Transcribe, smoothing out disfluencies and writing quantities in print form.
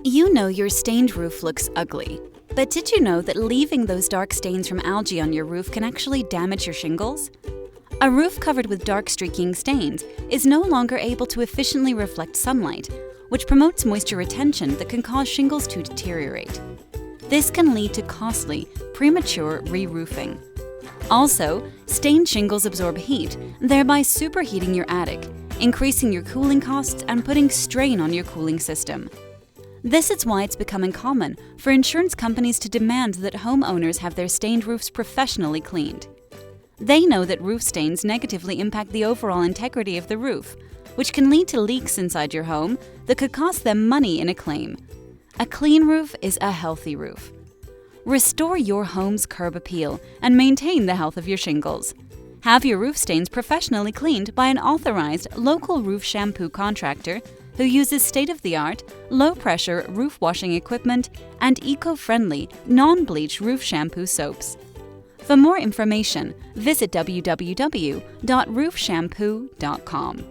You know your stained roof looks ugly, but did you know that leaving those dark stains from algae on your roof can actually damage your shingles? A roof covered with dark streaking stains is no longer able to efficiently reflect sunlight, which promotes moisture retention that can cause shingles to deteriorate. This can lead to costly, premature re-roofing. Also, stained shingles absorb heat, thereby superheating your attic, increasing your cooling costs and putting strain on your cooling system. This is why it's becoming common for insurance companies to demand that homeowners have their stained roofs professionally cleaned. They know that roof stains negatively impact the overall integrity of the roof, which can lead to leaks inside your home that could cost them money in a claim. A clean roof is a healthy roof. Restore your home's curb appeal and maintain the health of your shingles. Have your roof stains professionally cleaned by an authorized local roof shampoo contractor who uses state-of-the-art, low-pressure roof washing equipment and eco-friendly, non-bleach roof shampoo soaps. For more information, visit www.roofshampoo.com.